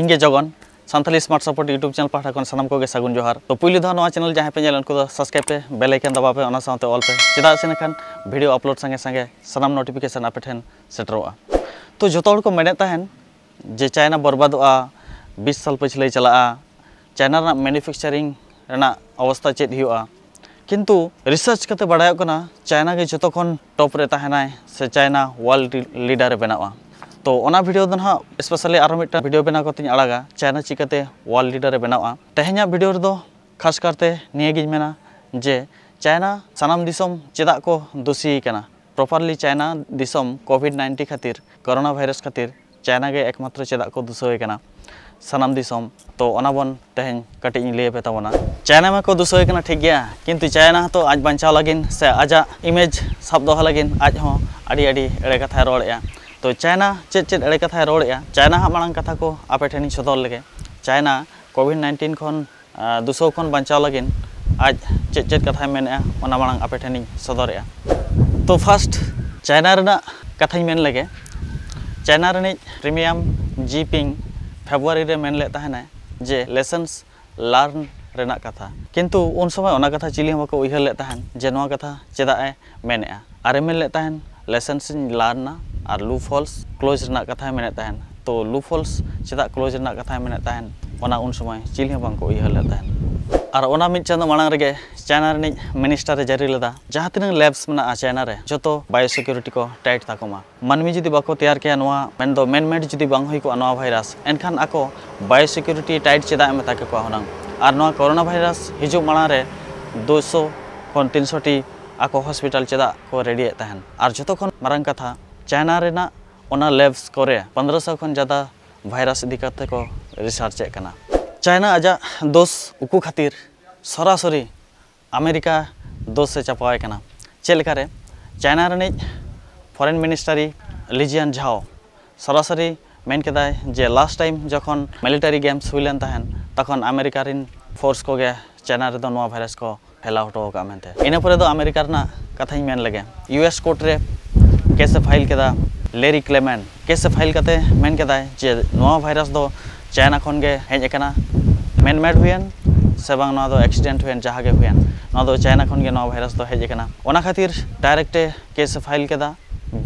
ᱤᱧ ᱜᱮ Jogon Santali ᱥᱢᱟर्ट support YouTube channel पाठा खन सानाम को सागुन जोहार तो पुइलु दा नोआ चैनल जहां पे नेल उनको सब्सक्राइब पे बेल आइकन दबा पे ओना साथे ऑल पे चेदा से नखान वीडियो अपलोड संगे संगे सानाम नोटिफिकेशन आपे ठेन सेटरोआ तो जतो हड़ को मेने ताहेन जे चाइना बर्बादोआ 20 साल पछले चला चाइना रा मैन्युफैक्चरिंग रेना अवस्था चेद हुआ किंतु रिसर्च कते बाडाय कना चाइना के जतो खन टॉप रे ताहेनाय से चाइना वर्ल्ड लीडर बनावा तो ओना वीडियो दन हा स्पेशली आरो मिटा वीडियो बना को तिन आड़ागा चाइना चिकाते वर्ल्ड लीडर बनावा तेहेन्या वीडियो रे दो खास करते निये गिन मेना जे चाइना सनाम दिसम चेदा को दोषी कना प्रॉपरली चाइना दिसम कोविड-19 खातिर कोरोना वायरस खातिर चाइना के एकमात्र चेदा को दोषोय कना सनाम दिसम तो ओना बन तेहेन कटि इन ले बेतावना चाइना में को दोषोय कना ठीक गया किंतु चाइना तो आज बंचाव लगिन से आजा इमेज सब दोह लगिन आज हो आडी आडी एड़े कथा रोड़या तो चाइना चेद एड़े कथा रोड़या चाइना हा मांग कथा को आपे ठेनी सदर लगे चाइना कोविड-19 खन दुसो खन बंचाव लगिन आज चेद कथा मेनया ओना मांग आपे ठेनी सदरया तो फर्स्ट चाइना रेना कथा मेन लगे चाइना रेनी प्रीमियम जीपिंग फेब्रुआरी रे मेन ले ताहेना जे लेसन्स लर्न रेना कथा किंतु उन समय ओना कथा चिली हम को उइहर ले ताहेन जे नोआ कथा चेदा ए मेनया आरे मेन ले ताहेन लेसन्स लर्न ना और लूप होल्स क्लोज रेना कथा मेने ताहेन तो लूप होल्स चेदा क्लोज रेना कथा मेने ताहेन ओना उन समय चिली हम को उइहर ले ताहेन और ओना मिद चांदो मांग रेगे चाइना रेनी मिनिस्टर रे जारी लेदा जहां तिना लैब्स मेना चाइना रे जतो बायोसिक्योरिटी को टाइट ताकोमा मानमी जुदी बाको तैयार किया नोआ मेन दो मेन जुदी बांग होई को नोआ वायरस एनखान आको बायोसिक्योरिटी टाइट चेदा एम ताके को हनां और नोआ कोरोना वायरस हिजु माना रे 200 खन 300 टी आको हॉस्पिटल चेदा को रेडी ताहन और जतो खन मारंग कथा चाइना रेना ओना लैब्स करे 1500 खन ज्यादा वायरस इदी करते को रिसर्च कना चाइना आजा दोष उकु खातिर सरासरी अमेरिका दोष से चपावे कना चेलकारे चाइना रेनी फॉरेन मिनिस्टरी लिजियन झाओ सरासरी मेन केदाय जे लास्ट टाइम जखन मिलिटारी गेम्स हुइलेन ताहेन तखन अमेरिका रिन फोर्स को गे चाइना रे दो नोआ वायरस को फैला हटो का मेनते इना परे दो अमेरिका रना कथाई मेन लगे यूएस कोर्ट रे केस फाइल केदा लेरी क्लेमेंट केस फाइल कते मेन केदाय जे नोआ वायरस दो चाइना खन गे हेज एकना मेन मेड हुएन से बांग नोआ दो एक्सीडेंट हुएन जहां गे हुएन नोआ दो चाइना खन गे नोआ वायरस दो हेज एकना ओना खातिर डायरेक्ट केस फाइल केदा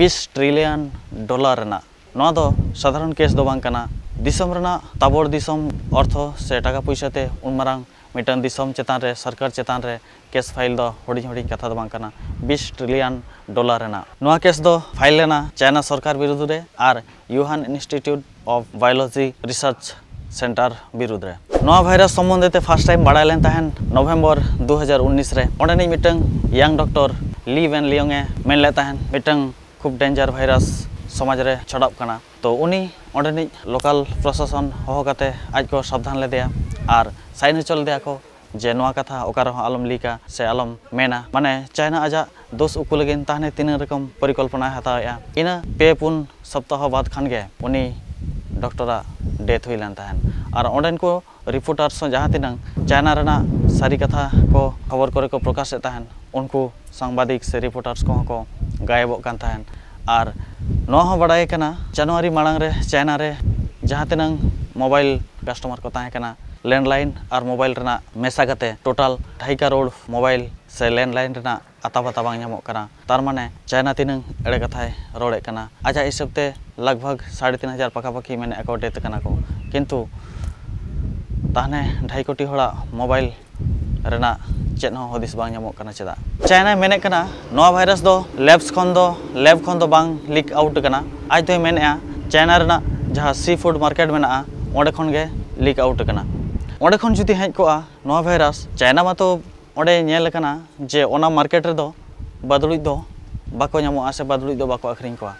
20 ट्रिलियन डॉलर रना नोआ दो साधारण केस दो बांग कना दिसम रना ताबोर दिसम अर्थ से टाका पैसाते उन मारांग मिटन दिसम चेतान रे सरकार चेतान रे केस फाइल दो होडी होडी कथा दो बांग कना 20 ट्रिलियन डॉलर रना नोआ केस दो फाइल लेना चाइना सरकार विरुद्ध रे आर Wuhan institute of biology research centre विरुद्ध रे नोआ वायरस संबंधे ते फर्स्ट टाइम बाड़ाय लेन ताहेन नवंबर 2019 रे ओंडे मिटन यंग डॉक्टर ली वेन लियोंगे मेन ले ताहेन मिटन खूब डेंजर वायरस समाज रे छड़ाब कना तो उनी ओंडे लोकल प्रशासन होहो काते आज को सावधान ले दिया और साइन चल दिया को जे नोआ कथा ओकार आलम लीका से आलम मेना माने चाइना आजा दोष उकु लगिन ताहने तीन रकम परिकल्पना हताया इना पे पुन सप्ताह बाद खान गे उनी डॉक्टरा डेथ हुई लेन ताहन और ओंडेन को रिपोर्टर्स जहां तिनंग चाइना रेना सारी कथा को खबर करे को प्रकाश ताहन उनको सांबादिक से रिपोर्टर्स को गायबों कान ताहन और नोआ बाड़ाय कना जनवरी मांग रे चाइना रे जहां तिनंग मोबाइल कस्टमर को ताहे कना लैंडलाइन और मोबाइल रेना मेसा कते टोटल 2.5 करोड़ मोबाइल से लैंडलाइन रेना आताबाता बांग नामो कना तार माने चाइना तिनंग एड़े कथाय रोड़े कना आजा हिसाबते लगभग 3500 पाखापाखी मेने अको डेथ कना को किंतु ताहने 2.5 कोटी होड़ा मोबाइल रेना चेद हो हदिस बांग नामो कना चेदा चाइना मेने कना नोआ वायरस दो लैब खन दो बांग लीक आउट कना आज तो मेनेआ चाइना रेना जहां सी फूड मार्केट मेना ओंडे खन गे लीक आउट कना ओंडे खन जुदी हेज को नोआ वायरस चाइना मा तो ओंडे नेल कना जे ओना मार्केट रे दो बदलुई दो बाको नामो से बदलुई दो बाको अखरिंग को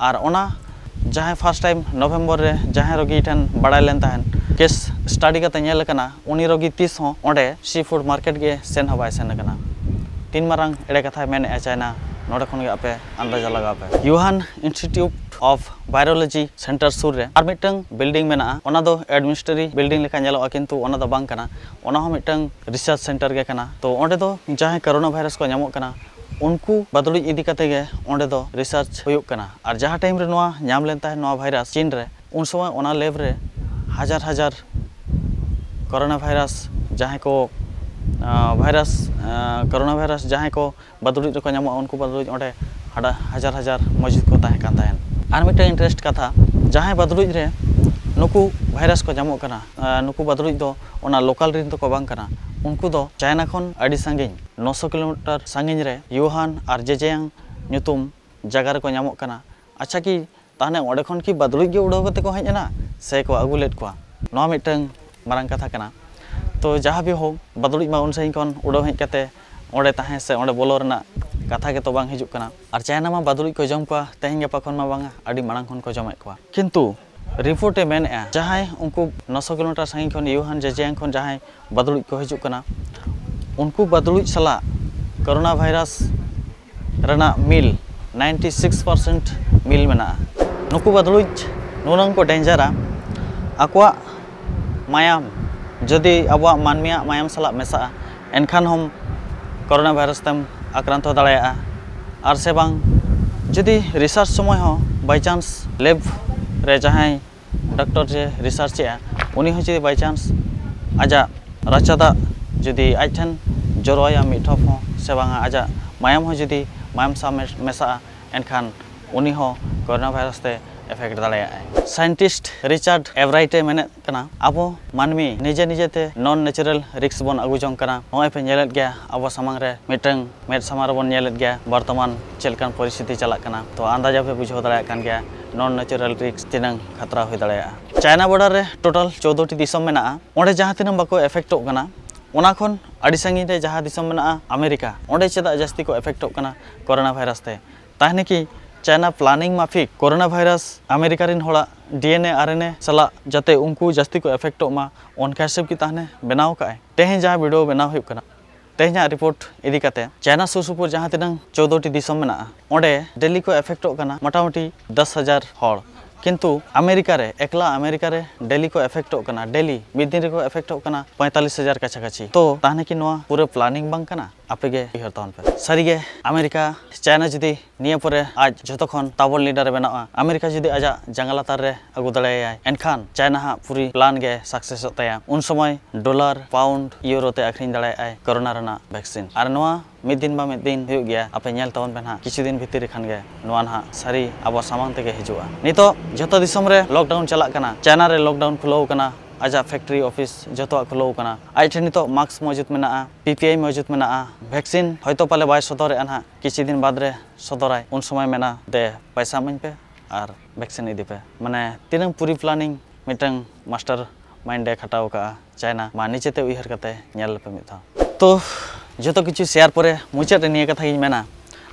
और ओना जहां फर्स्ट टाइम नवंबर रे जहां रोगी ठन बाड़ाय लेन ताहन केस स्टडी कते नेल कना उनी रोगी 30 हो ओंडे सी फूड मार्केट गे सेन हबाय सेन कना तीन मारंग एड़े कथा मेने चाइना नोडे खन गे आपे अंदाजा लगा पे यूहान इंस्टीट्यूट ऑफ बायोलॉजी सेंटर सुर रे और मिटंग बिल्डिंग मेना ओना दो एडमिनिस्ट्रेटिव बिल्डिंग लेका नेलो किंतु ओना दो बांग कना ओना हो मिटंग रिसर्च सेंटर गे कना तो ओंडे दो जहां कोरोना वायरस को नामो कना उनको बदलुई इदी कते गे ओंडे दो रिसर्च हुयुक कना और जहां टाइम रे नोआ नाम लेन ताहे नोआ वायरस चीन रे उन समय ओना लैब रे हजार हजार कोरोना भाइरस जहाँ को कोरोना भाइरस जहाँ को बदरुज को नामो उनको बदरुज ओंडे हजार हजार मौजूद को ताहे कान ताहेन आर मिटे इंटरेस्ट कथा जहाँ बदरुज रे नुकु भाइरस को नामो कना नुकु बदरुज दो ओना लोकल रिन तो को बांग कना उनको दो चाइना खन अड़ी सांगिन 900 किलोमीटर सांगिन रे यूहान और जेजेयांग नुतुम जगह रे को नामो कना अच्छा कि ताने ओंडे खन की बदरुज गे उड़ाव कते को हेजना से को आगु लेट को नवा मिटंग मारंग कथा कना तो जहाँ भी हो बदरुज मा उन सही कन उड़ाव हेज कते ओंडे ताहे से ओंडे बोलो रना कथा के तो बांग हिजुक कना और चाइना मा बदरुज को जम को तेहें गपा खन मा बांगा अड़ी मारंग खन को जमे को किंतु रिपोर्टे मेने जहाँ उनको 900 किलोमीटर सांगिन खन यूहान जेजेयांग खन जहाँ बदरुज को हिजुक कना उनको बदरुज सला कोरोना भाइरस रना मिल 96% मिल मेना नुकु बदरुज नुनंग को डेंजरा आकुआ मायाम जदि आबुआ मानमिया मायाम सला मेसा एनखान हम कोरोना भाइरस तम आक्रांत हो दाड़ाया और से बांग जदि रिसर्च समय हो बाई चांस लैब रे जहाँ डॉक्टर जे रिसर्च उनी हो जदि बाई चांस आजा राचादा जदि आजन जरवाया मिठप हो से बांगा आजा मायाम हो जदि मायाम सा मेसा एनखान उनी हो कोरोना भाइरस ते एफेक्ट दाड़ाया साइंटिस्ट रिचार्ड एवराइटे मेने कना आबो मानमी निजे निजेते नॉन नेचुरल रिक्स बन आगु जंग कना नय पे नेलेत गया आबो सामांग रे मिटंग मेड सामार बन नेलेत गया वर्तमान चेलकान परिस्थिति चला कना तो अंदाजा पे बुझो दाड़ाया कान गया नॉन नेचुरल रिक्स तिनंग खतरा हो दाड़ाया चाइना बॉर्डर रे टोटल 14 टी दिसम मेना ओंडे जहां तिनंग बाको एफेक्ट कना ओना खन अड़ी संगी रे जहां दिसम मेना अमेरिका ओंडे चेदा जास्ती को एफेक्ट कना कोरोना भाइरस ते ताहने की चाइना प्लानिंग माफिक कोरोना भाइरस अमेरिका रिन होड़ा डीएनए आरएनए सला जाते उनको जास्ती को एफेक्ट मा उनका हिसाब की ताहने बनाव का तेहें जहाँ वीडियो बनाव हुई कना तेहें रिपोर्ट इदी कते चाइना सुर सुपुर जहाँ तिनंग 14 टी दिसम मेना ओंडे डेली को एफेक्ट कना मोटामुटी 10,000 हॉड़ किंतु अमेरिका रे एकला अमेरिका रे डेली को एफेक्ट कना डेली मिद दिन रे को एफेक्ट कना 45,000 काछा काछी तो ताहने की नोआ पूरा प्लानिंग बांग कना आपेगे इहर तावन पे सारीगे अमेरिका चाइना जदि निया परे आज जतखन ताबल लीडर बेना अमेरिका जदि आजा जंगला तार रे अगु दड़ाया एनखान चाइना हा पूरी प्लान गे सक्सेस होताया उन समय डॉलर पाउंड यूरो ते आखरिन दड़ाया कोरोना रना वैक्सीन आर नोआ मिद दिन हुई गया आपे नेल तावन पे ना किछु दिन भीतर खान गे नोआ ना सारी अब सामांग तेगे हिजुआ नितो जतो दिसम रे लॉकडाउन चला कना चाइना रे लॉकडाउन खुलो कना आजा फैक्ट्री ऑफिस जतो खुलो कना आज नितो मास्क मौजूद मेना पीपीआई मौजूद मेना वैक्सीन हयतो पाले बाय सदर अनहा किछि दिन बाद रे सदराय उन समय मेना दे पैसा मन पे और वैक्सीन इदी पे माने तिनंग पूरी प्लानिंग मिटंग मास्टर माइंड खटाव का चाइना मा नीचेते उइहर कते नेल पे मिथा तो जतो किछु शेयर परे मुचाद निया कथा गिन मेना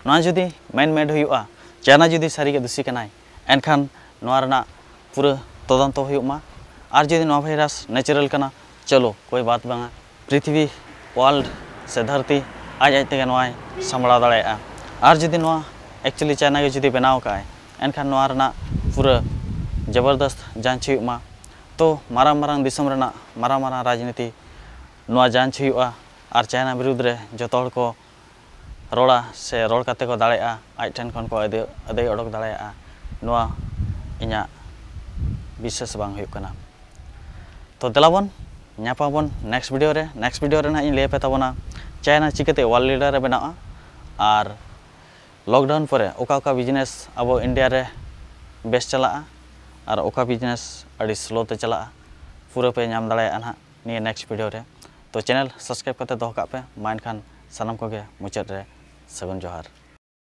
नोआ जदि मेन मेड हुआ चाइना जदि सारीगे दोषी कनाय एनखान नोआ रना पूरा तदंत हुआ और जदि नोआ भाइरस नेचुरल कना चलो कोई बात बांगा पृथ्वी वर्ल्ड से धरती आज आज तेगे नोआ सामड़ा दाड़ाया और जदि नोआ एक्चुअली चाइना के जदि बनाव का एनखान नोआ रना पूरा जबरदस्त जांच हुआ तो मारांग मारांग दिसम रना मारांग मारांग राजनीति नोआ जांच हुआ और चाइना विरुद्ध रे जतो हड़ को रोड़ा से रोड़ कते को दाड़ाया आज ठेन खन को अदे ओडक दाड़ाया नोआ इना विशेष बांग हुई कना तो देलाबन न्यापाबन नेक्स्ट वीडियो रे ना इन ले पे ताबना चाइना चिकते वर्ल्ड लीडर रे बना और लॉकडाउन परे ओका ओका बिजनेस अब इंडिया रे बेस चला और ओका बिजनेस अड़ी स्लो ते चला पूरा पे नाम दाड़ाया ना निये नेक्स्ट वीडियो रे तो चैनल सब्सक्राइब करते दोह पे मा एनखान सानाम को गे मुचाद रे सगुन जोहार।